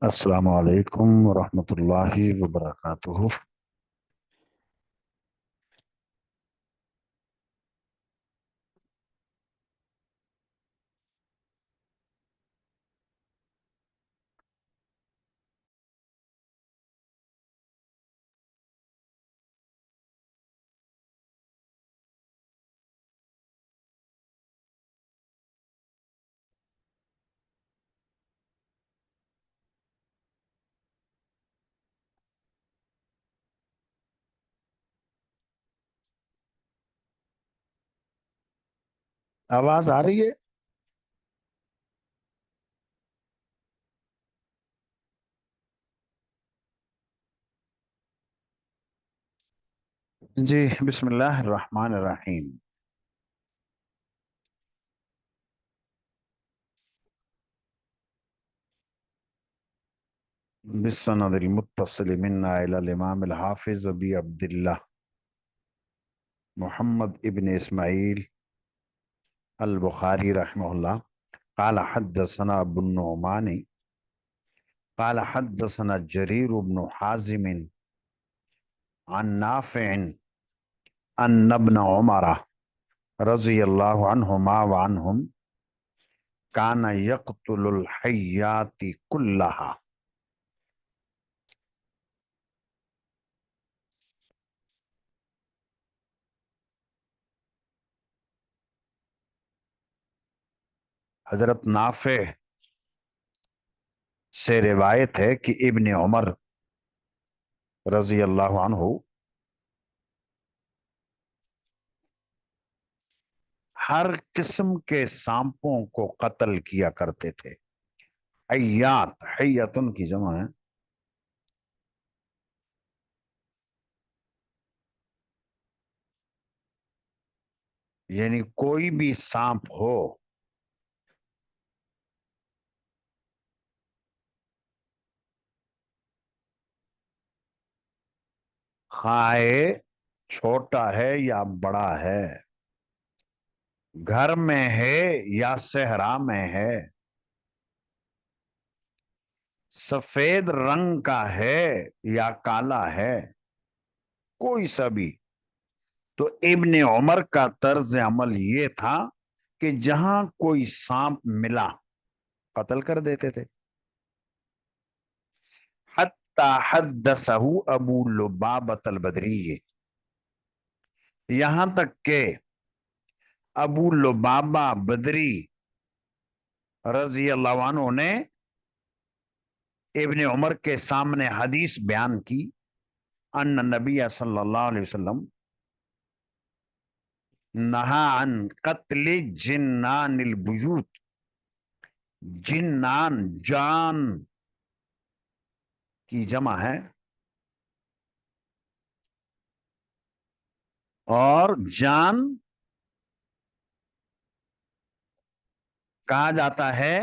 السلام علیکم ورحمۃ اللہ وبرکاتہ۔ آواز آ رہی ہے؟ جی، بسم اللہ الرحمن الرحیم۔ بالسند المتصل منا الى الامام الحافظ ابی عبد اللہ محمد ابن اسماعیل البخاری رحمہ اللہ قال حدثنا ابو النعمان قال حدثنا جریر بن حازم عن نافع ان ابن عمر رضی اللہ عنہما وعنہم کان یقتل الحیات کلہا۔ حضرت نافع سے روایت ہے کہ ابن عمر رضی اللہ عنہ ہر قسم کے سانپوں کو قتل کیا کرتے تھے۔ حیات، حیتن کی جمع ہے، یعنی کوئی بھی سانپ ہو، خواہ چھوٹا ہے یا بڑا ہے، گھر میں ہے یا صحرا میں ہے، سفید رنگ کا ہے یا کالا ہے، کوئی سا بھی، تو ابن عمر کا طرز عمل یہ تھا کہ جہاں کوئی سانپ ملا قتل کر دیتے تھے۔ حتی حدثہ ابو لبابۃ البدری، یہاں تک کہ ابو لبابہ بدری رضی اللہ عنہ نے ابن عمر کے سامنے حدیث بیان کی، ان نبی صلی اللہ علیہ وسلم نہا عن قتل جنان البیوت، جنان جان کی جمع ہے اور جان کہا جاتا ہے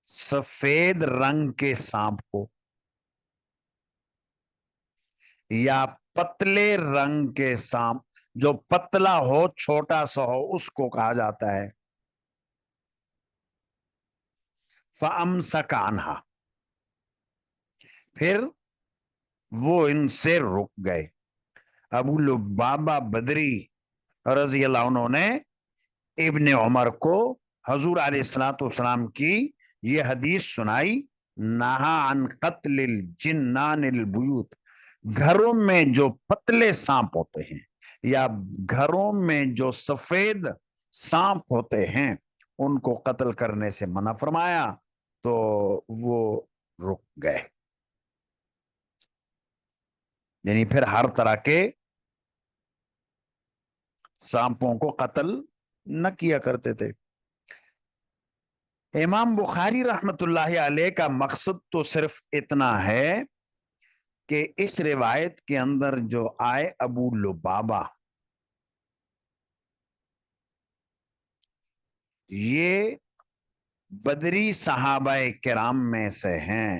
سفید رنگ کے سانپ کو، یا پتلے رنگ کے سانپ، جو پتلا ہو چھوٹا سا ہو اس کو کہا جاتا ہے۔ فَأَمْسَكَ عَنْهَا، پھر وہ ان سے رک گئے۔ ابو لبابہ بدری رضی اللہ عنہ نے ابن عمر کو حضور علیہ الصلوۃ والسلام کی یہ حدیث سنائی، نہا عن قتل الجنان البیوت، گھروں میں جو پتلے سانپ ہوتے ہیں یا گھروں میں جو سفید سانپ ہوتے ہیں ان کو قتل کرنے سے منع فرمایا، تو وہ رک گئے، یعنی پھر ہر طرح کے سانپوں کو قتل نہ کیا کرتے تھے۔ امام بخاری رحمت اللہ علیہ کا مقصد تو صرف اتنا ہے کہ اس روایت کے اندر جو آئے ابو لبابہ، یہ بدری صحابہ کرام میں سے ہیں،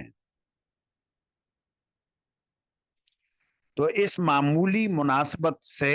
تو اس معمولی مناسبت سے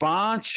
5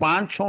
5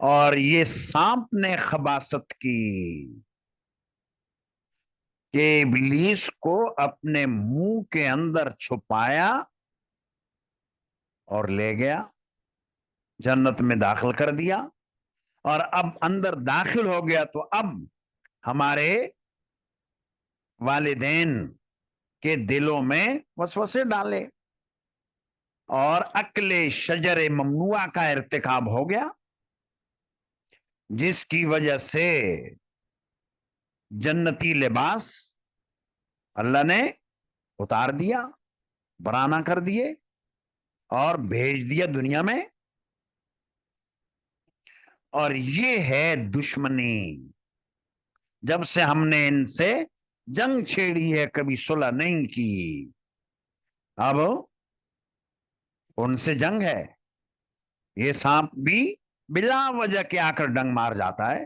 اور یہ سانپ نے خباثت کی کہ ابلیس کو اپنے منہ کے اندر چھپایا اور لے گیا، جنت میں داخل کر دیا، اور اب اندر داخل ہو گیا تو اب ہمارے والدین کے دلوں میں وسوسے ڈالے اور اکل شجر ممنوع کا ارتکاب ہو گیا، جس کی وجہ سے جنتی لباس اللہ نے اتار دیا، برآمہ کر دیے اور بھیج دیا دنیا میں۔ اور یہ ہے دشمنی، جب سے ہم نے ان سے جنگ چھیڑی ہے کبھی صلح نہیں کی، اب ان سے جنگ ہے۔ یہ سانپ بھی بلا وجہ کے آ کر ڈنگ مار جاتا ہے،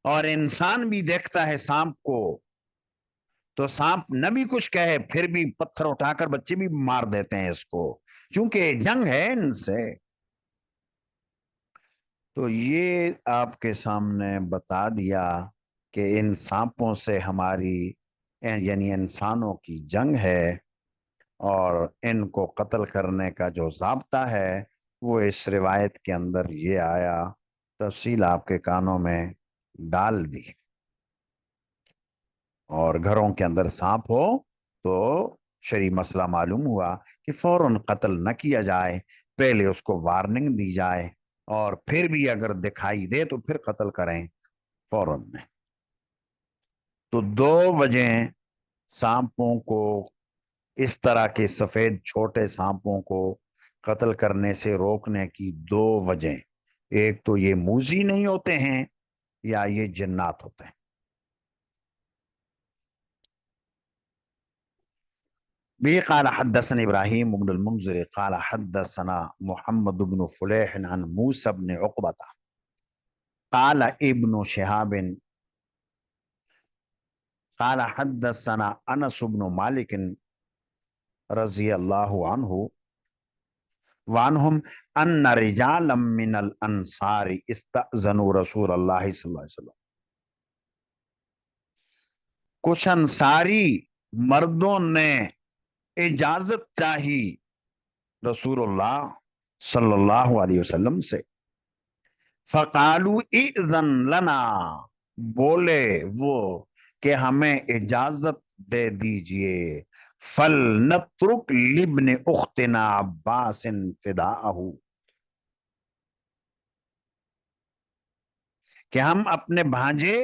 اور انسان بھی دیکھتا ہے سانپ کو تو سانپ نہ بھی کچھ کہے پھر بھی پتھر اٹھا کر بچے بھی مار دیتے ہیں اس کو، چونکہ جنگ ہے ان سے۔ تو یہ آپ کے سامنے بتا دیا کہ ان سانپوں سے ہماری یعنی انسانوں کی جنگ ہے، اور ان کو قتل کرنے کا جو ضابطہ ہے وہ اس روایت کے اندر یہ آیا، تفصیل آپ کے کانوں میں ڈال دی۔ اور گھروں کے اندر سانپ ہو تو شرعی مسئلہ معلوم ہوا کہ فوراً قتل نہ کیا جائے، پہلے اس کو وارننگ دی جائے، اور پھر بھی اگر دکھائی دے تو پھر قتل کریں فوراً میں۔ تو دو وجہ سانپوں کو، اس طرح کے سفید چھوٹے سانپوں کو قتل کرنے سے روکنے کی دو وجہ، ایک تو یہ موذی نہیں ہوتے ہیں یا یہ جنات ہوتے ہیں۔ به قال حدثنا ابراهيم بن المنذر قال حدثنا محمد بن فليح عن موسى بن عقبة قال ابن شهاب قال حدثنا انس بن مالك رضي الله عنه وعنهم ان رجالا من الانصار استأذنوا رسول الله صلی اللہ علیہ وسلم، کچھ انصاری مردوں نے اجازت چاہی رسول اللہ صلی اللہ علیہ وسلم سے، فقالوا اذن لنا، بولے وہ کہ ہمیں اجازت دے دیجئے، فلنترک لابن اختنا عباس فداءہ، کہ ہم اپنے بھانجے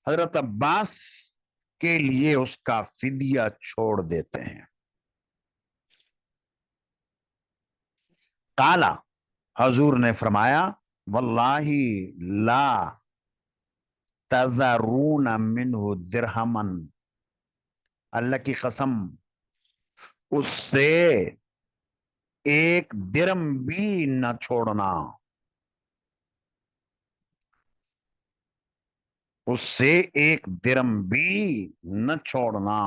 حضرت عباس کے لیے اس کا فدیہ چھوڑ دیتے ہیں۔ قالا، حضور نے فرمایا، واللہ لا تذرون منہ درہمن، اللہ کی قسم اس سے ایک درم بھی نہ چھوڑنا، اس سے ایک درم بھی نہ چھوڑنا۔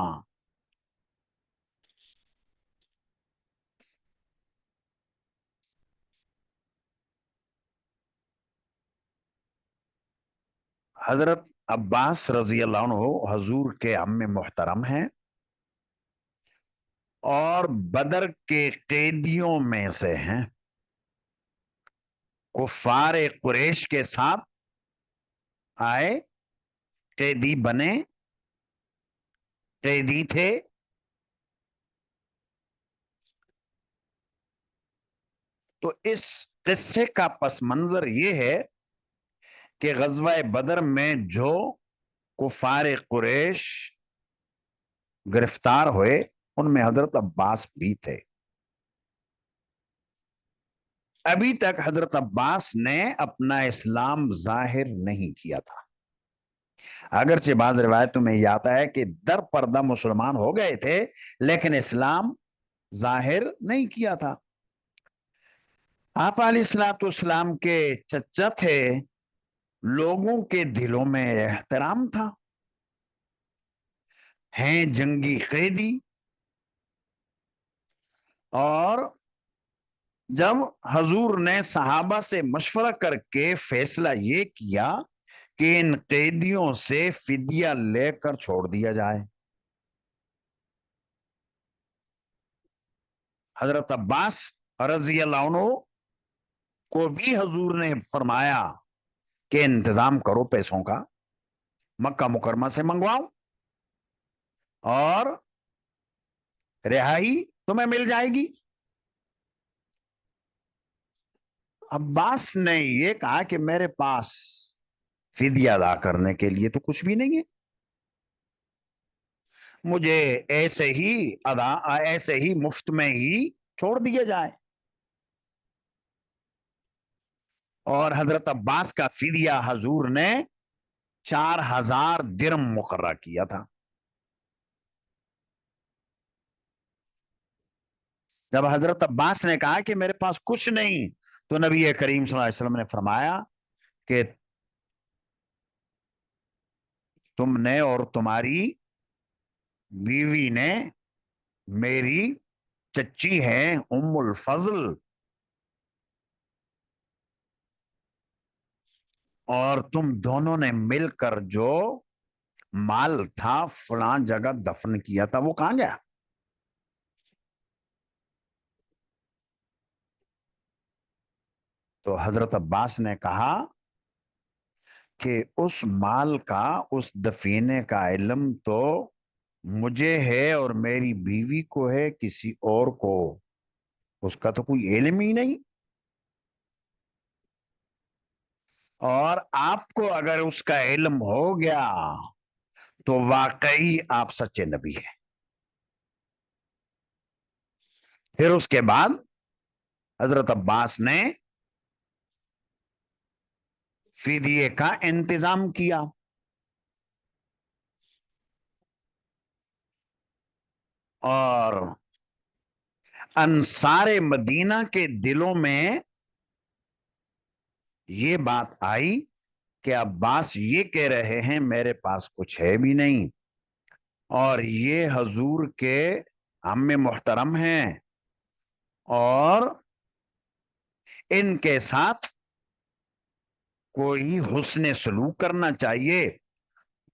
حضرت عباس رضی اللہ عنہ حضور کے عم محترم ہیں، اور بدر کے قیدیوں میں سے ہیں، کفار قریش کے ساتھ آئے، قیدی بنے، قیدی تھے، تو اس قصے کا پس منظر یہ ہے کہ غزوہ بدر میں جو کفار قریش گرفتار ہوئے ان میں حضرت عباس بھی تھے۔ ابھی تک حضرت عباس نے اپنا اسلام ظاہر نہیں کیا تھا، اگرچہ بعض روایتوں میں یہ آتا ہے کہ در پردہ مسلمان ہو گئے تھے لیکن اسلام ظاہر نہیں کیا تھا۔ آپ علیہ الصلوۃ والسلام کے چچا تھے، لوگوں کے دلوں میں احترام تھا، ہیں جنگی قیدی، اور جب حضور نے صحابہ سے مشورہ کر کے فیصلہ یہ کیا کہ ان قیدیوں سے فدیہ لے کر چھوڑ دیا جائے. حضرت عباس رضی اللہ عنہ کو بھی حضور نے فرمایا کہ انتظام کرو پیسوں کا, مکہ مکرمہ سے منگواؤ اور رہائی تمہیں مل جائے گی. عباس نے یہ کہا کہ میرے پاس فدیہ ادا کرنے کے لیے تو کچھ بھی نہیں ہے, مجھے ایسے ہی مفت میں ہی چھوڑ دیا جائے. اور حضرت عباس کا فدیہ حضور نے 4,000 درم مقررہ کیا تھا. جب حضرت عباس نے کہا کہ میرے پاس کچھ نہیں, تو نبی کریم صلی اللہ علیہ وسلم نے فرمایا کہ تم نے اور تمہاری بیوی نے میری چچی ہے ام الفضل, اور تم دونوں نے مل کر جو مال تھا فلاں جگہ دفن کیا تھا, وہ کہاں گیا؟ تو حضرت عباس نے کہا کہ اس مال کا, اس دفینے کا علم تو مجھے ہے اور میری بیوی کو ہے, کسی اور کو اس کا تو کوئی علم ہی نہیں, اور آپ کو اگر اس کا علم ہو گیا تو واقعی آپ سچے نبی ہیں. پھر اس کے بعد حضرت عباس نے فدیے کا انتظام کیا, اور انصار مدینہ کے دلوں میں یہ بات آئی کہ عباس یہ کہہ رہے ہیں میرے پاس کچھ ہے بھی نہیں, اور یہ حضور کے عم محترم ہیں, اور ان کے ساتھ کوئی حسن سلوک کرنا چاہیے.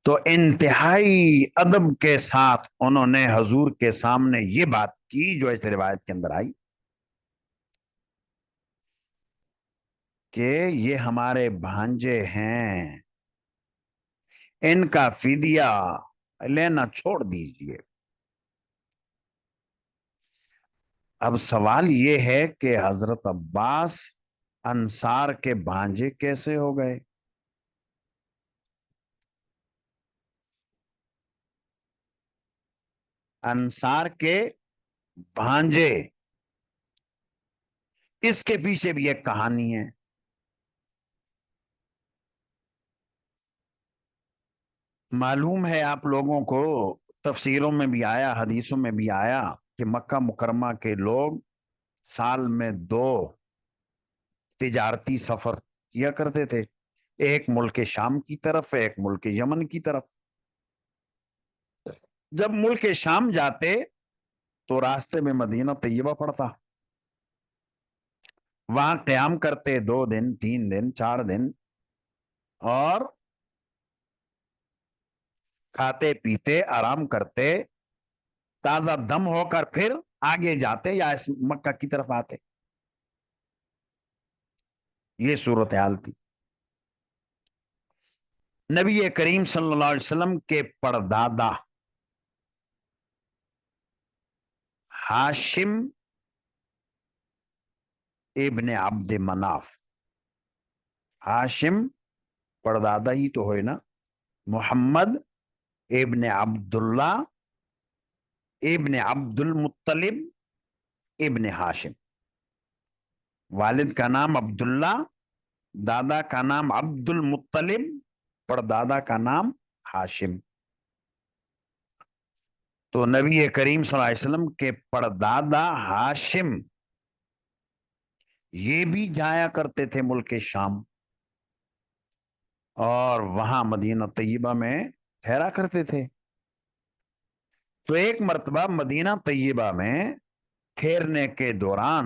تو انتہائی ادب کے ساتھ انہوں نے حضور کے سامنے یہ بات کی جو اس روایت کے اندر آئی کہ یہ ہمارے بھانجے ہیں, ان کا فدیہ لینا چھوڑ دیجئے. اب سوال یہ ہے کہ حضرت عباس انصار کے بھانجے کیسے ہو گئے؟ انصار کے بھانجے, اس کے پیچھے بھی ایک کہانی ہے. معلوم ہے آپ لوگوں کو, تفسیروں میں بھی آیا, حدیثوں میں بھی آیا کہ مکہ مکرمہ کے لوگ سال میں 2 تجارتی سفر کیا کرتے تھے, ایک ملک شام کی طرف, ایک ملک یمن کی طرف. جب ملک شام جاتے تو راستے میں مدینہ طیبہ پڑتا, وہاں قیام کرتے 2 دن 3 دن 4 دن, اور کھاتے پیتے آرام کرتے, تازہ دم ہو کر پھر آگے جاتے یا اس مکہ کی طرف آتے. یہ صورتحال تھی. نبی کریم صلی اللہ علیہ وسلم کے پردادا ہاشم ابن عبد مناف, ہاشم پردادا ہی تو ہوئے نا, محمد ابن عبداللہ ابن عبد المطلب ابن ہاشم, والد کا نام عبداللہ, دادا کا نام عبد المطلب, پردادا کا نام ہاشم. تو نبی کریم صلی اللہ علیہ وسلم کے پردادا ہاشم یہ بھی جایا کرتے تھے ملک شام, اور وہاں مدینہ طیبہ میں ٹھہرا کرتے تھے. تو ایک مرتبہ مدینہ طیبہ میں ٹھہرنے کے دوران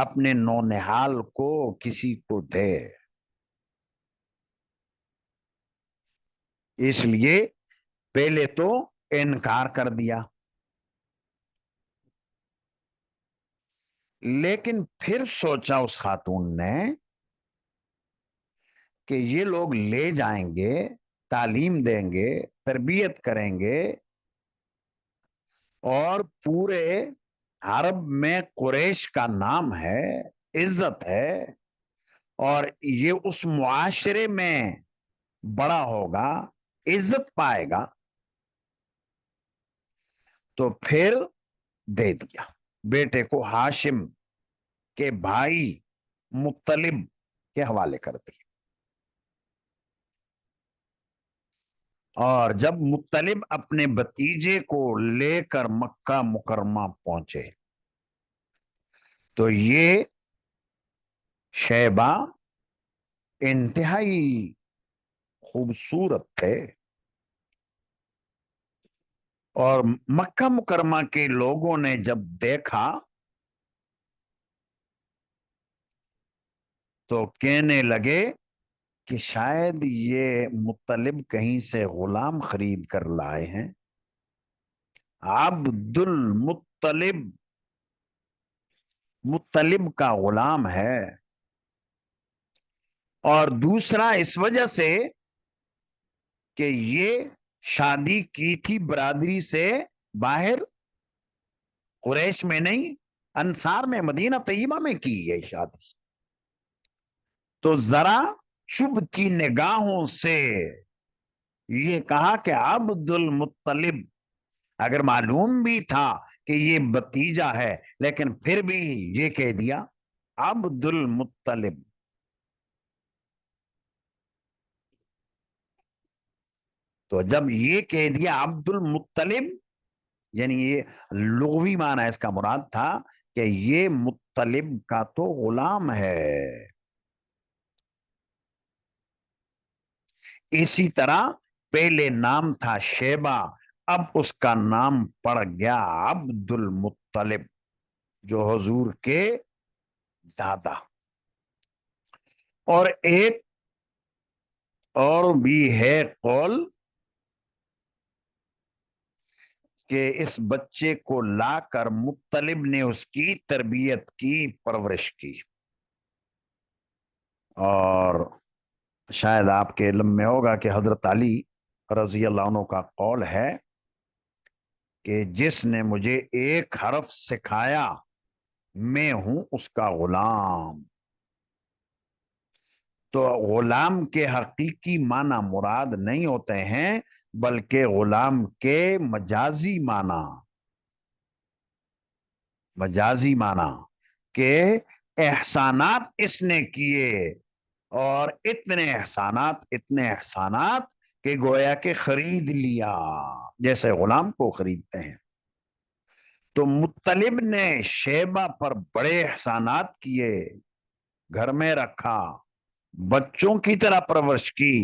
اپنے نونہال کو کسی کو دے. اس لیے پہلے تو انکار کر دیا، لیکن پھر سوچا اس خاتون نے کہ یہ لوگ لے جائیں گے، تعلیم دیں گے، تربیت کریں گے، اور پورے عرب میں قریش کا نام ہے، عزت ہے، اور یہ اس معاشرے میں بڑا ہوگا، عزت پائے گا، تو پھر دے دیا. بیٹے کو ہاشم کے بھائی مطلب کے حوالے کر دیا. اور جب مطلب اپنے بتیجے کو لے کر مکہ مکرمہ پہنچے تو یہ شیبہ انتہائی خوبصورت تھے، اور مکہ مکرمہ کے لوگوں نے جب دیکھا تو کہنے لگے کہ شاید یہ مطلب کہیں سے غلام خرید کر لائے ہیں. عبد المطلب، مطلب کا غلام ہے. اور دوسرا اس وجہ سے کہ یہ شادی کی تھی برادری سے باہر، قریش میں نہیں، انصار میں، مدینہ طیبہ میں کی یہ شادی. تو ذرا چب کی نگاہوں سے یہ کہا کہ عبد المطلب. اگر معلوم بھی تھا کہ یہ بتیجا ہے لیکن پھر بھی یہ کہہ دیا عبد المطلب. تو جب یہ کہہ دیا عبد المطلب، یعنی یہ لغوی معنی اس کا مراد تھا کہ یہ مطلب کا تو غلام ہے. اسی طرح پہلے نام تھا شیبہ، اب اس کا نام پڑ گیا عبد المطلب، جو حضور کے دادا. اور ایک اور بھی ہے قول کہ اس بچے کو لا کر مطلب نے اس کی تربیت کی، پرورش کی. اور شاید آپ کے علم میں ہوگا کہ حضرت علی رضی اللہ عنہ کا قول ہے کہ جس نے مجھے ایک حرف سکھایا میں ہوں اس کا غلام. تو غلام کے حقیقی معنی مراد نہیں ہوتے ہیں، بلکہ غلام کے مجازی معنی، مجازی معنی کہ احسانات اس نے کیے، اور اتنے احسانات، اتنے احسانات کہ گویا کہ خرید لیا، جیسے غلام کو خریدتے ہیں. تو مطلب نے شیبہ پر بڑے احسانات کیے، گھر میں رکھا، بچوں کی طرح پرورش کی.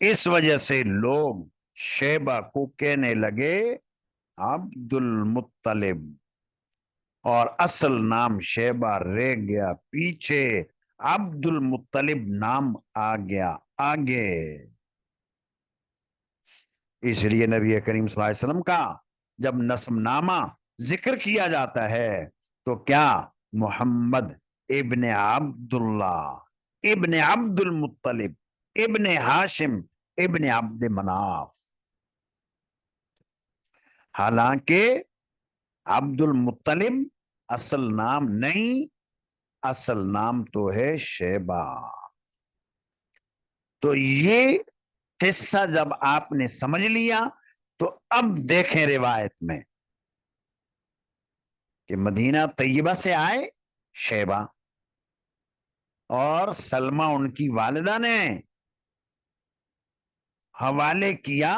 اس وجہ سے لوگ شیبہ کو کہنے لگے عبد المطلب، اور اصل نام شیبہ رہ گیا پیچھے، عبد المطلب نام آ گیا آگے. اس لیے نبی کریم صلی اللہ علیہ وسلم کا جب نسب نامہ ذکر کیا جاتا ہے تو کیا محمد ابن عبداللہ ابن عبد المطلب ابن ہاشم ابن عبد مناف. حالانکہ عبد المطلب اصل نام نہیں، اصل نام تو ہے شیبہ. تو یہ قصہ جب آپ نے سمجھ لیا تو اب دیکھیں روایت میں کہ مدینہ طیبہ سے آئے شیبہ، اور سلمہ ان کی والدہ نے حوالے کیا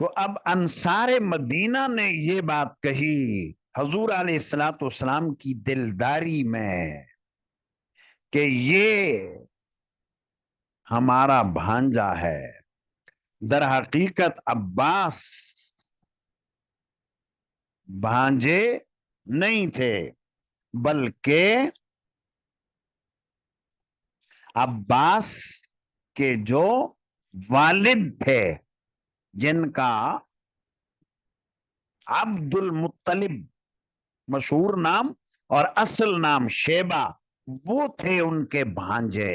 تو اب انصار مدینہ نے یہ بات کہی حضور علیہ الصلوۃ والسلام کی دلداری میں کہ یہ ہمارا بھانجا ہے، در حقیقت عباس بھانجے نہیں تھے، بلکہ عباس کے جو والد تھے، جن کا عبد المطلب مشہور نام اور اصل نام شیبہ، وہ تھے ان کے بھانجے۔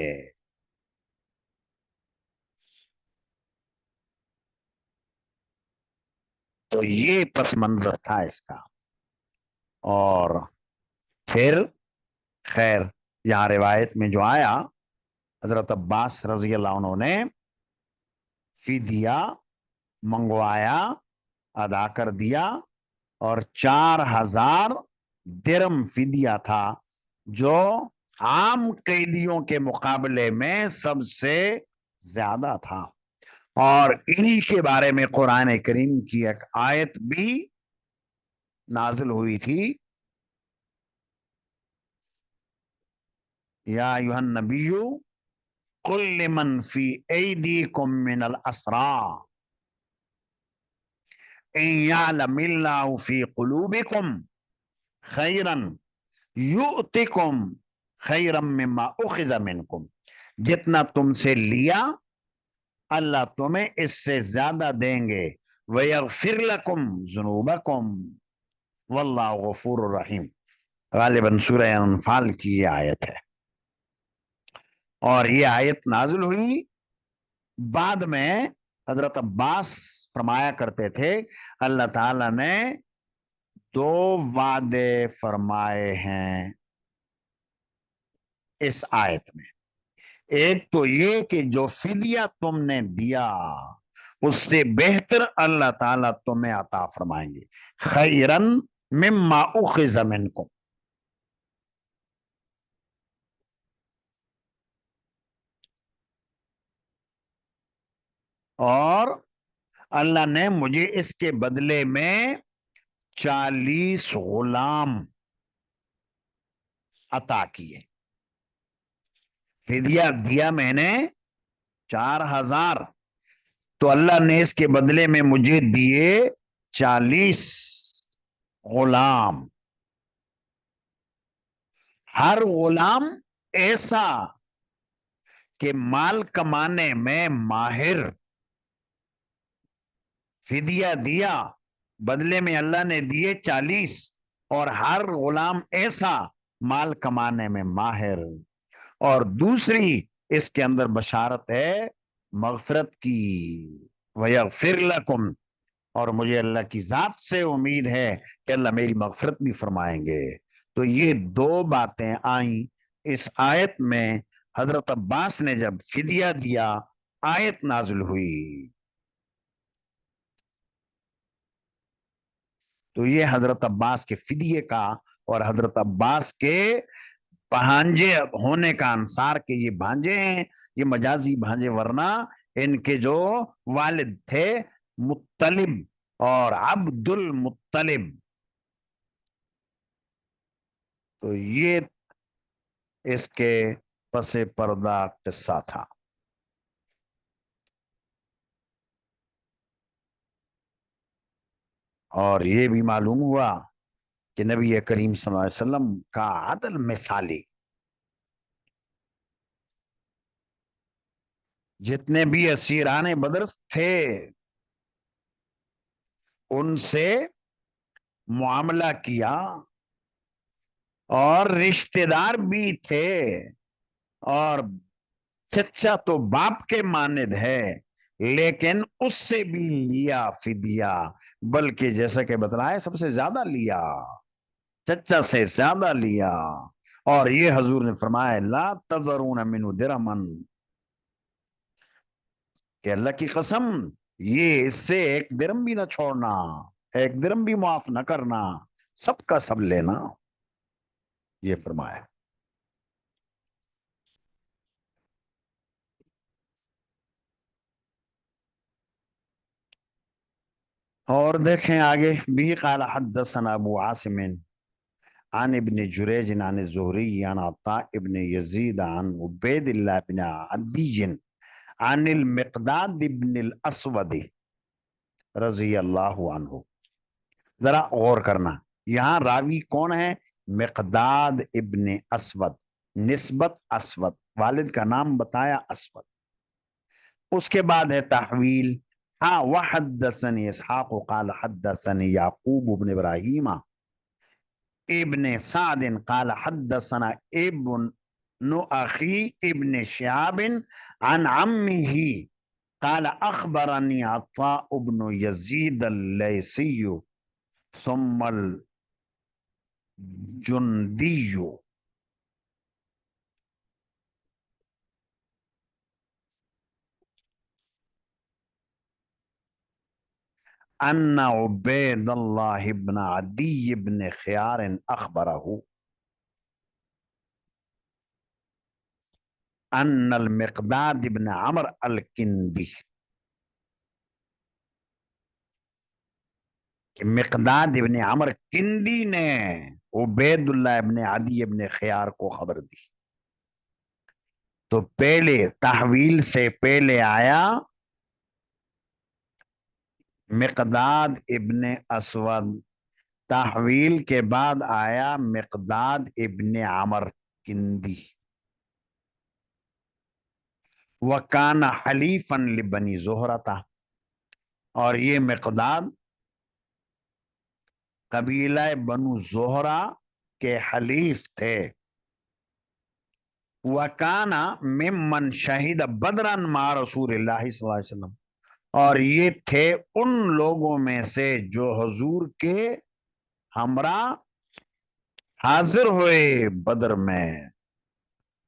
تو یہ پس منظر تھا اس کا۔ اور پھر خیر یہاں روایت میں جو آیا، حضرت عباس رضی اللہ عنہ نے فدیہ منگوایا، ادا کر دیا، اور 4000 درم فدیہ تھا، جو عام قیدیوں کے مقابلے میں سب سے زیادہ تھا۔ اور انہی کے بارے میں قرآن کریم کی ایک آیت بھی نازل ہوئی تھی، یا ایھا النبی قل لمن فی ایدیکم من الاسرى ان یعلم اللہ فی قلوبکم خیرا یؤتکم خیرا مما اخذ منکم، جتنا تم سے لیا اللہ تمہیں اس سے زیادہ دیں گے، وَيَغْفِرْ لَكُمْ ذُنُوبَكُمْ وَاللَّهُ غَفُورٌ رَحِيمٌ۔ غالباً سورہ انفال کی یہ آیت ہے، اور یہ آیت نازل ہوئی بعد میں۔ حضرت عباس فرمایا کرتے تھے اللہ تعالیٰ نے 2 وعدے فرمائے ہیں اس آیت میں۔ ایک تو یہ کہ جو فدیہ تم نے دیا اس سے بہتر اللہ تعالیٰ تمہیں عطا فرمائیں گے، خیرن مما اخذ منکم۔ اور اللہ نے مجھے اس کے بدلے میں 40 غلام عطا کیے۔ فدیہ دیا میں نے 4000، تو اللہ نے اس کے بدلے میں مجھے دیے 40 غلام۔ ہر غلام ایسا کہ مال کمانے میں ماہر، فدیہ دیا بدلے میں اللہ نے دیے 40، اور ہر غلام ایسا مال کمانے میں ماہر۔ اور دوسری اس کے اندر بشارت ہے مغفرت کی، وَيَغْفِرْ لَكُمْ، اور مجھے اللہ کی ذات سے امید ہے کہ اللہ میری مغفرت بھی فرمائیں گے۔ تو یہ 2 باتیں آئیں اس آیت میں۔ حضرت عباس نے جب فدیہ دیا آیت نازل ہوئی۔ تو یہ حضرت عباس کے فدیے کا اور حضرت عباس کے بھانجے ہونے کا انصار کے یہ بھانجے ہیں، یہ مجازی بھانجے، ورنہ ان کے جو والد تھے مطلب اور عبد المطلب، تو یہ اس کے پس پردہ قصہ تھا۔ اور یہ بھی معلوم ہوا کہ نبی کریم صلی اللہ علیہ وسلم کا عدل مثالی، جتنے بھی اسیران بدر تھے ان سے معاملہ کیا، اور رشتہ دار بھی تھے، اور چچا تو باپ کے مانند ہے، لیکن اس سے بھی لیا فدیہ، بلکہ جیسا کہ بتلایا سب سے زیادہ لیا، چچا سے زیادہ لیا۔ اور یہ حضور نے فرمایا لا تذرون منہ درہمن، کہ اللہ کی قسم یہ اس سے 1 درم بھی نہ چھوڑنا، 1 درم بھی معاف نہ کرنا، سب کا سب لینا، یہ فرمایا۔ اور دیکھیں آگے بھی، قال حدثنا ابو عاصم عن ابن جریج عن الزہری عن عطاء ابن یزید عن عبید اللہ بن عدی عن المقداد ابن الاسود رضی اللہ عنہ. ذرا غور کرنا، یہاں راوی کون ہے؟ مقداد ابن اسود، نسبت اسود، والد کا نام بتایا اسود. اس کے بعد ہے تحویل. ہاں، وحدثنی اسحاق قال حدثنی یعقوب بن ابراہیم ابن سعد قال حدثنا ابن اخی ابن شهاب عن عمه قال اخبرني عطاء بن يزيد الليثي ثم الجندي ان عبید اللہ بن عدی بن خیار اخبره ان المقداد بن عمر الکندی، کہ مقداد ابن عمر کندی نے عبید اللہ ابن عدی ابن خیار کو خبر دی. تو پہلے تحویل سے پہلے آیا مقداد ابن اسود، تحویل کے بعد آیا مقداد ابن عمر کندی. وکان حلیفا لبنی زہرہ تھا، اور یہ مقداد قبیلہ بنو زہرہ کے حلیف تھے. وکانا ممن شہید بدرن مع رسول اللہ صلی اللہ علیہ وسلم، اور یہ تھے ان لوگوں میں سے جو حضور کے ہمراہ حاضر ہوئے بدر میں.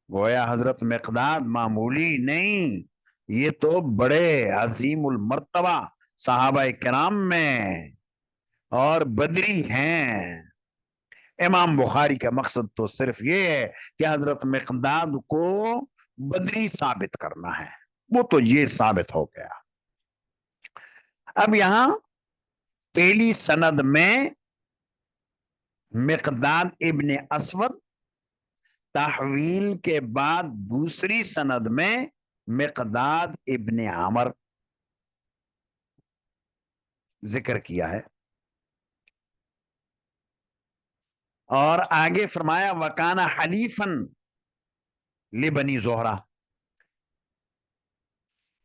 گویا حضرت مقداد معمولی نہیں، یہ تو بڑے عظیم المرتبہ صحابہ کرام میں اور بدری ہیں. امام بخاری کا مقصد تو صرف یہ ہے کہ حضرت مقداد کو بدری ثابت کرنا ہے، وہ تو یہ ثابت ہو گیا. اب یہاں پہلی سند میں مقداد ابن اسود، تحویل کے بعد دوسری سند میں مقداد ابن عمر ذکر کیا ہے. اور آگے فرمایا وکانا حلیفن لبنی زہرہ،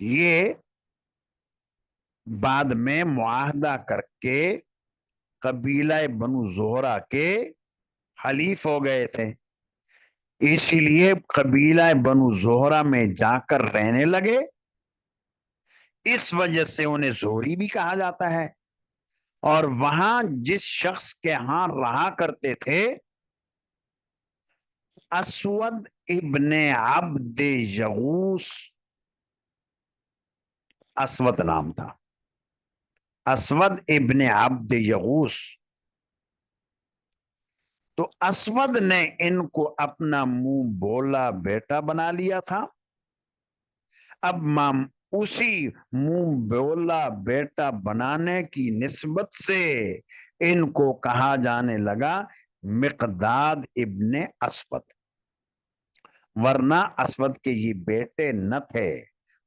یہ بعد میں معاہدہ کر کے قبیلہ بنو زہرہ کے حلیف ہو گئے تھے، اسی لیے قبیلہ بنو زہرہ میں جا کر رہنے لگے. اس وجہ سے انہیں زہری بھی کہا جاتا ہے. اور وہاں جس شخص کے ہاں رہا کرتے تھے اسود ابن عبد یغوث، اسود نام تھا، اسود ابن عبد یغوث. تو اسود نے ان کو اپنا منہ بولا بیٹا بنا لیا تھا. اب اسی منہ بولا بیٹا بنانے کی نسبت سے ان کو کہا جانے لگا مقداد ابن اسود، ورنہ اسود کے یہ بیٹے نہ تھے،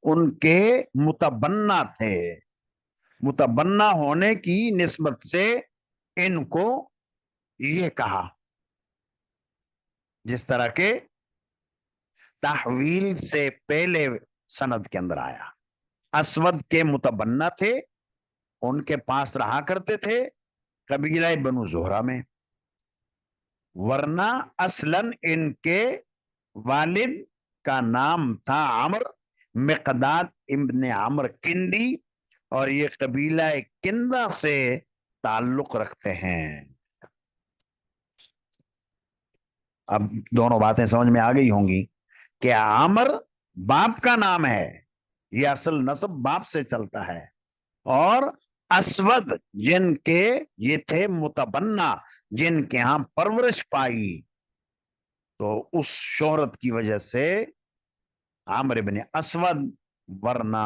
ان کے متبنہ تھے. متبنہ ہونے کی نسبت سے ان کو یہ کہا، جس طرح کے تحویل سے پہلے سند کے اندر آیا. اسود کے متبنہ تھے، ان کے پاس رہا کرتے تھے قبیلہ بنو زہرہ میں، ورنہ اصلاً ان کے والد کا نام تھا عمر، مقداد ابن عمر کندی، اور یہ قبیلہ کندہ سے تعلق رکھتے ہیں. اب دونوں باتیں سمجھ میں آ گئی ہوں گی کہ عمر باپ کا نام ہے، یہ اصل نسب باپ سے چلتا ہے، اور اسود جن کے یہ تھے متبنہ، جن کے ہاں پرورش پائی، تو اس شہرت کی وجہ سے عمر ابن اسود، ورنہ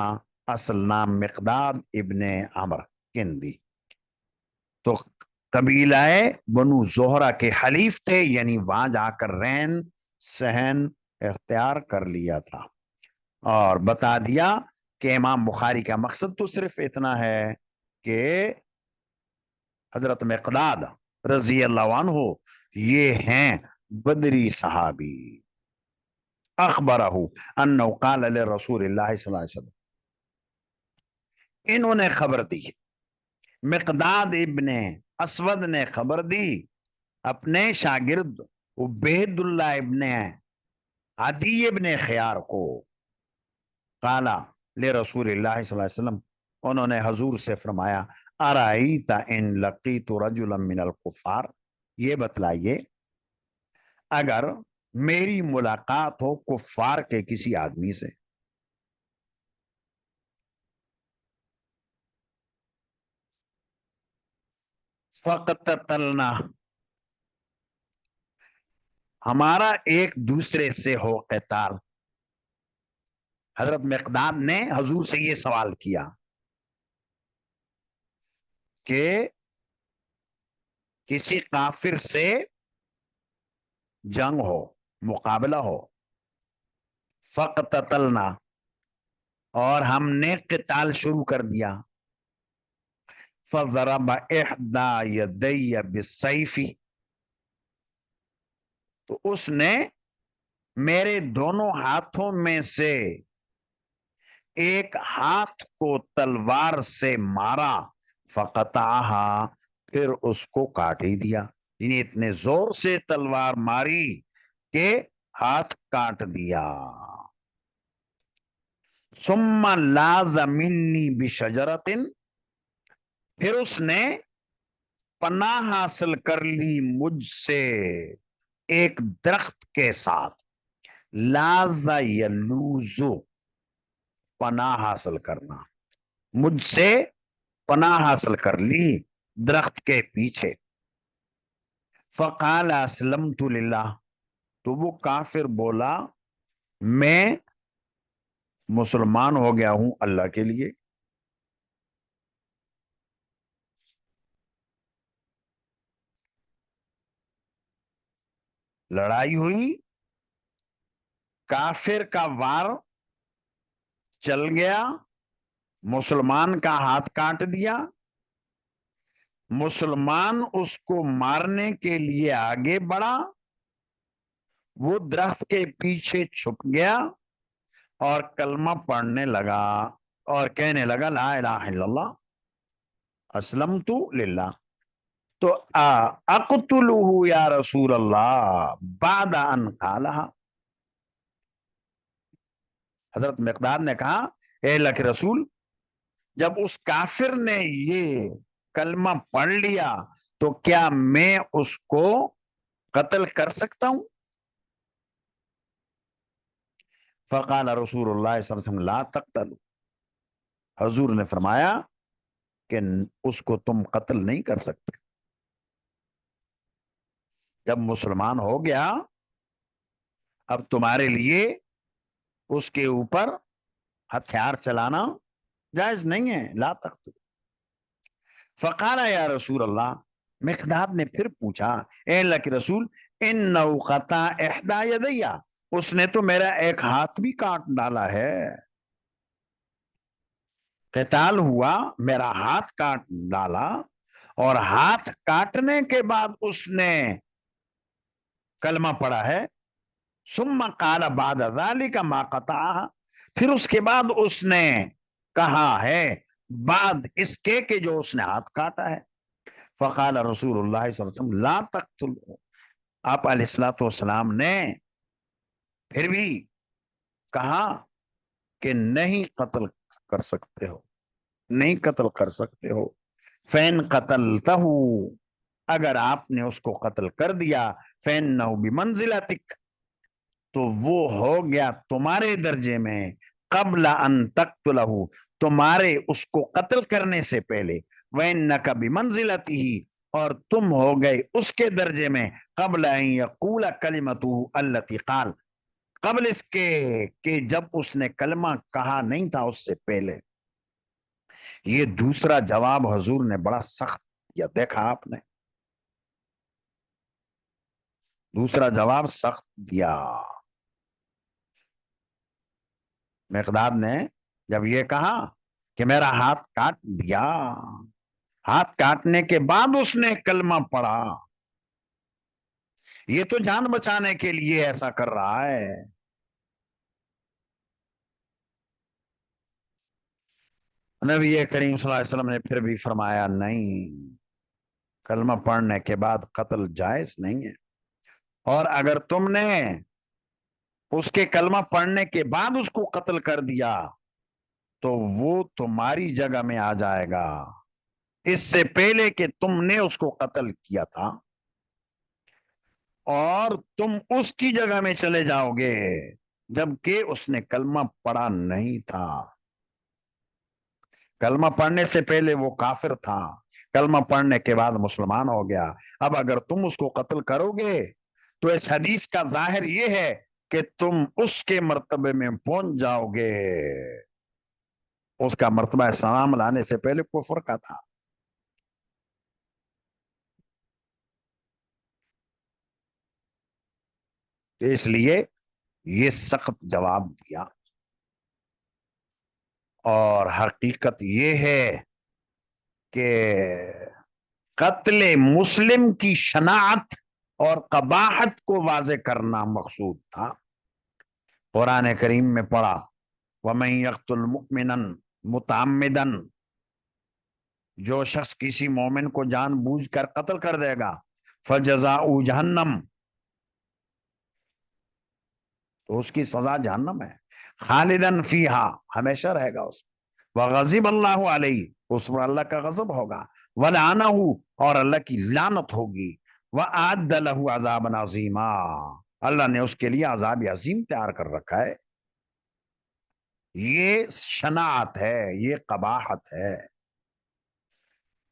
اصل نام مقداد ابن عمر کندی. تو قبیلہ بنو زہرہ کے حلیف تھے، یعنی وہاں جا کر رہن سہن اختیار کر لیا تھا. اور بتا دیا کہ امام بخاری کا مقصد تو صرف اتنا ہے کہ حضرت مقداد رضی اللہ عنہ یہ ہیں بدری صحابی. اخبرہ انہ قال لرسول اللہ صلی اللہ علیہ وسلم، انہوں نے خبر دی، مقداد ابن اسود نے خبر دی اپنے شاگرد عبید اللہ ابن عدی ابن خیار کو، قالا لرسول اللہ صلی اللہ علیہ وسلم، انہوں نے حضور سے فرمایا، ارائیت ان لقیت رجلا من الکفار، یہ بتلائیے اگر میری ملاقات ہو کفار کے کسی آدمی سے، فقتتلنا، ہمارا ایک دوسرے سے ہو قتال. حضرت مقداد نے حضور سے یہ سوال کیا کہ کسی کافر سے جنگ ہو، مقابلہ ہو، فقتتلنا، اور ہم نے قتال شروع کر دیا، فضرب احدى يدي بالسيف، تو اس نے میرے دونوں ہاتھوں میں سے ایک ہاتھ کو تلوار سے مارا، فقطعها، پھر اس کو کاٹ ہی دیا، یعنی اتنے زور سے تلوار ماری کہ ہاتھ کاٹ دیا. ثم لاز منی بشجرۃ، پھر اس نے پناہ حاصل کر لی مجھ سے ایک درخت کے ساتھ، لاز یلوزو، پناہ حاصل کرنا، مجھ سے پناہ حاصل کر لی درخت کے پیچھے. فقال اسلمت للہ، تو وہ کافر بولا میں مسلمان ہو گیا ہوں اللہ کے لیے. لڑائی ہوئی، کافر کا وار چل گیا، مسلمان کا ہاتھ کاٹ دیا، مسلمان اس کو مارنے کے لیے آگے بڑھا، وہ درخت کے پیچھے چھپ گیا اور کلمہ پڑھنے لگا اور کہنے لگا لا الہ الا اللہ، اسلمت للہ. تو اقتلہ یا رسول اللہ بعد ان قالها، حضرت مقداد نے کہا اے اللہ کے رسول، جب اس کافر نے یہ کلمہ پڑھ لیا تو کیا میں اس کو قتل کر سکتا ہوں؟ فقال رسول اللہ صلی اللہ علیہ وسلم لا تقتلوا، حضور نے فرمایا کہ اس کو تم قتل نہیں کر سکتے. جب مسلمان ہو گیا اب تمہارے لیے اس کے اوپر ہتھیار چلانا جائز نہیں ہے، لا تقتلوا. فقال یا رسول اللہ، مقداد نے پھر پوچھا اے اللہ کے رسول، انہ قطع احدى یدی، اس نے تو میرا ایک ہاتھ بھی کاٹ ڈالا ہے، قتال ہوا، میرا ہاتھ کاٹ ڈالا، اور ہاتھ کاٹنے کے بعد اس نے کلمہ پڑھا ہے. ثم قال بعد ذلك ما قطعها، پھر اس کے بعد اس نے کہا ہے بعد اس کے کہ جو اس نے ہاتھ کاٹا ہے. فقال رسول اللہ صلی اللہ علیہ وسلم لا تقتلوا، آپ علیہ الصلوۃ والسلام نے پھر بھی کہا کہ نہیں قتل کر سکتے ہو، نہیں قتل کر سکتے ہو. فین قتلتہ، اگر آپ نے اس کو قتل کر دیا، فینہ بمنزلتک، تو وہ ہو گیا تمہارے درجے میں، قبل ان تقتلہ، تمہارے اس کو قتل کرنے سے پہلے، وَإِنَّكَ بِمَنزِلَتِهِ، اور تم ہو گئے اس کے درجے میں، قبل ان یقول کلمتہ التي قال، قبل اس کے کہ جب اس نے کلمہ کہا نہیں تھا اس سے پہلے. یہ دوسرا جواب حضور نے بڑا سخت دیا، دیکھا آپ نے، دوسرا جواب سخت دیا. مقداد نے جب یہ کہا کہ میرا ہاتھ کاٹ دیا، ہاتھ کاٹنے کے بعد اس نے کلمہ پڑھا، یہ تو جان بچانے کے لیے ایسا کر رہا ہے۔ نبی کریم صلی اللہ علیہ وسلم نے پھر بھی فرمایا نہیں، کلمہ پڑھنے کے بعد قتل جائز نہیں ہے، اور اگر تم نے اس کے کلمہ پڑھنے کے بعد اس کو قتل کر دیا تو وہ تمہاری جگہ میں آ جائے گا، اس سے پہلے کہ تم نے اس کو قتل کیا تھا، اور تم اس کی جگہ میں چلے جاؤ گے جبکہ اس نے کلمہ پڑھا نہیں تھا۔ کلمہ پڑھنے سے پہلے وہ کافر تھا، کلمہ پڑھنے کے بعد مسلمان ہو گیا۔ اب اگر تم اس کو قتل کرو گے تو اس حدیث کا ظاہر یہ ہے کہ تم اس کے مرتبے میں پہنچ جاؤ گے، اس کا مرتبہ اسلام لانے سے پہلے کفر کا تھا۔ اس لیے یہ سخت جواب دیا، اور حقیقت یہ ہے کہ قتل مسلم کی شناعت اور قباحت کو واضح کرنا مقصود تھا۔ قرآن کریم میں پڑھا وَمَن يَقْتُلْ مُؤْمِنًا مُتَعَمِّدًا، جو شخص کسی مومن کو جان بوجھ کر قتل کر دے گا فَجَزَاؤُ جہنم، تو اس کی سزا جہنم ہے، خالدن فیہا، ہمیشہ رہے گا اس، وغضب اللہ علیہ، اس پر اللہ کا غضب ہوگا، ولعنہ، اور اللہ کی لعنت ہوگی، وأعد لہ عذابا عظیما، اللہ نے اس کے لیے عذاب عظیم تیار کر رکھا ہے۔ یہ شناعت ہے، یہ قباحت ہے۔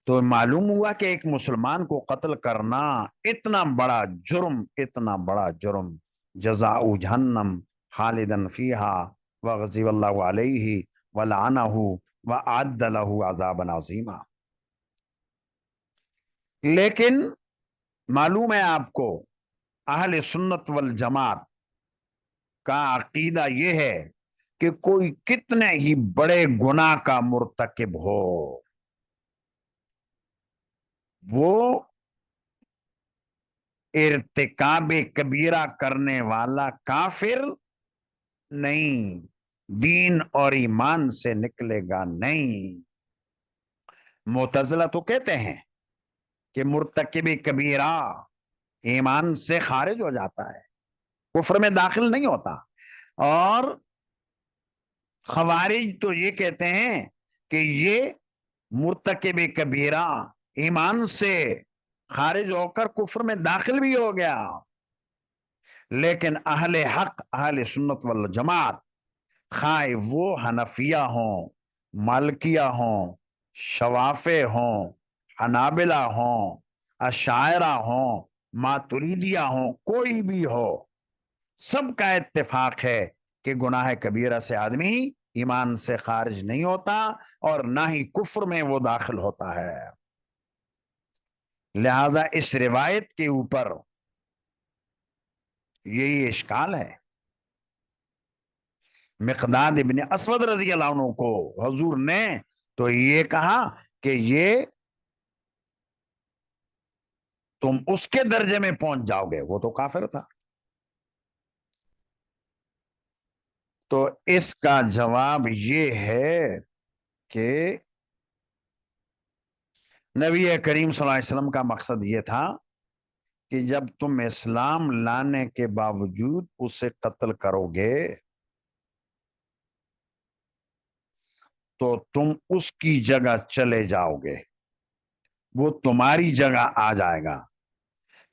تو معلوم ہوا کہ ایک مسلمان کو قتل کرنا اتنا بڑا جرم، اتنا بڑا جرم، جزاء جہنم خالدن فیہا وغضب اللہ علیہ ولعنہ وأعد لہ عذابا عظیما۔ لیکن معلوم ہے آپ کو اہل سنت والجماعت کا عقیدہ یہ ہے کہ کوئی کتنے ہی بڑے گناہ کا مرتکب ہو، وہ ارتکاب کبیرہ کرنے والا کافر نہیں، دین اور ایمان سے نکلے گا نہیں۔ معتزلہ تو کہتے ہیں کہ مرتکب کبیرہ ایمان سے خارج ہو جاتا ہے، کفر میں داخل نہیں ہوتا، اور خوارج تو یہ کہتے ہیں کہ یہ مرتکب کبیرہ ایمان سے خارج ہو کر کفر میں داخل بھی ہو گیا۔ لیکن اہل حق، اہل سنت والجماعت، خواہ وہ حنفیہ ہوں، مالکیہ ہوں، شوافع ہوں، حنابلہ ہوں، اشاعرہ ہوں، ماتریدیہ ہوں، کوئی بھی ہو، سب کا اتفاق ہے کہ گناہ کبیرہ سے آدمی ایمان سے خارج نہیں ہوتا، اور نہ ہی کفر میں وہ داخل ہوتا ہے۔ لہذا اس روایت کے اوپر یہی اشکال ہے۔ مقداد ابن اسود رضی اللہ عنہ کو حضور نے تو یہ کہا کہ یہ تم اس کے درجے میں پہنچ جاؤ گے، وہ تو کافر تھا۔ تو اس کا جواب یہ ہے کہ نبی کریم صلی اللہ علیہ وسلم کا مقصد یہ تھا کہ جب تم اسلام لانے کے باوجود اسے قتل کرو گے تو تم اس کی جگہ چلے جاؤ گے، وہ تمہاری جگہ آ جائے گا۔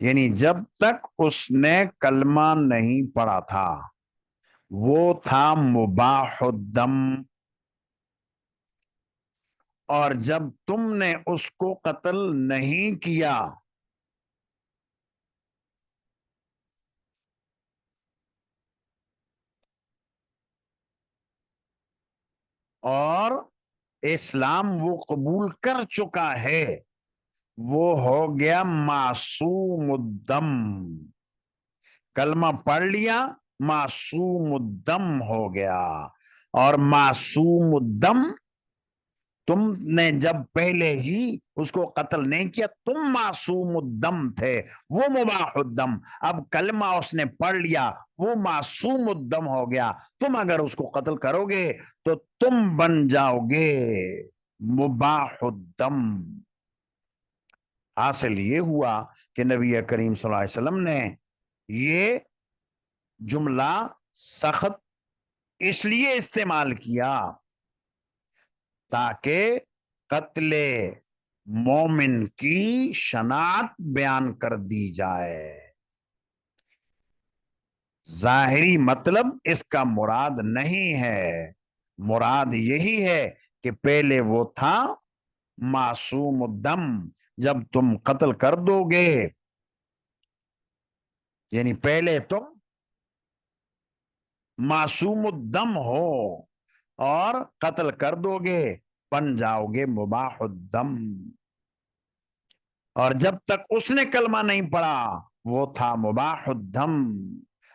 یعنی جب تک اس نے کلمہ نہیں پڑھا تھا وہ تھا مباح الدم، اور جب تم نے اس کو قتل نہیں کیا اور اسلام وہ قبول کر چکا ہے، وہ ہو گیا معصوم الدم، کلمہ پڑھ لیا معصوم الدم ہو گیا، اور معصوم الدم، تم نے جب پہلے ہی اس کو قتل نہیں کیا، تم معصوم الدم تھے، وہ مباح الدم، اب کلمہ اس نے پڑھ لیا، وہ معصوم الدم ہو گیا، تم اگر اس کو قتل کرو گے تو تم بن جاؤ گے مباح الدم۔ حاصل یہ ہوا کہ نبی کریم صلی اللہ علیہ وسلم نے یہ جملہ سخت اس لیے استعمال کیا تاکہ قتل مومن کی شناخت بیان کر دی جائے۔ ظاہری مطلب اس کا مراد نہیں ہے، مراد یہی ہے کہ پہلے وہ تھا معصوم الدم، جب تم قتل کر دو گے، یعنی پہلے تم معصوم الدم ہو اور قتل کر دو گے، بن جاؤ گے مباح الدم۔ اور جب تک اس نے کلمہ نہیں پڑھا وہ تھا مباح الدم،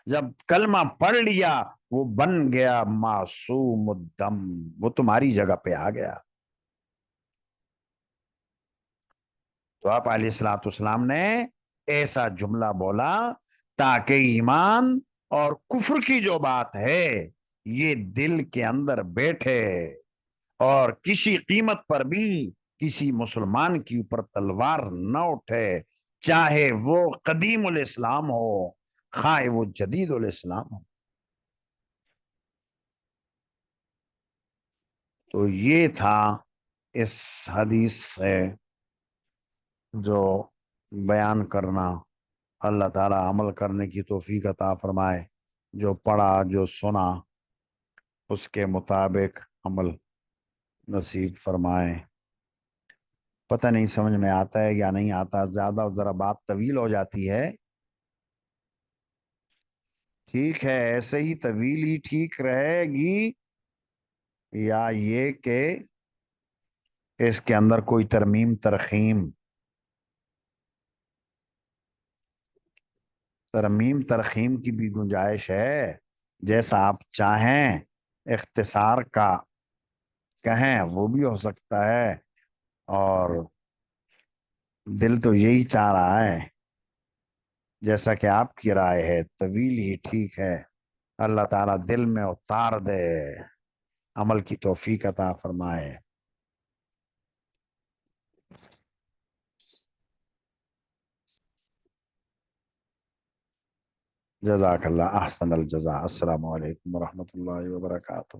جب کلمہ پڑھ لیا وہ بن گیا معصوم الدم، وہ تمہاری جگہ پہ آ گیا۔ تو آپ علیہ الصلوۃ والسلام نے ایسا جملہ بولا تاکہ ایمان اور کفر کی جو بات ہے یہ دل کے اندر بیٹھے اور کسی قیمت پر بھی کسی مسلمان کے اوپر تلوار نہ اٹھے، چاہے وہ قدیم الاسلام ہو خواہ وہ جدید الاسلام ہو۔ تو یہ تھا اس حدیث سے جو بیان کرنا۔ اللہ تعالی عمل کرنے کی توفیق عطا فرمائے، جو پڑھا جو سنا اس کے مطابق عمل نصیب فرمائے۔ پتہ نہیں سمجھ میں آتا ہے یا نہیں آتا، زیادہ ذرا بات طویل ہو جاتی ہے، ٹھیک ہے ایسے ہی طویل ہی ٹھیک رہے گی، یا یہ کہ اس کے اندر کوئی ترمیم ترخیم کی بھی گنجائش ہے، جیسا آپ چاہیں اختصار کا کہیں وہ بھی ہو سکتا ہے، اور دل تو یہی چاہ رہا ہے جیسا کہ آپ کی رائے ہے طویل ہی ٹھیک ہے۔ اللہ تعالیٰ دل میں اتار دے، عمل کی توفیق عطا فرمائے۔ جزاک اللہ احسن الجزا۔ السلام علیکم ورحمۃ اللہ وبرکاتہ۔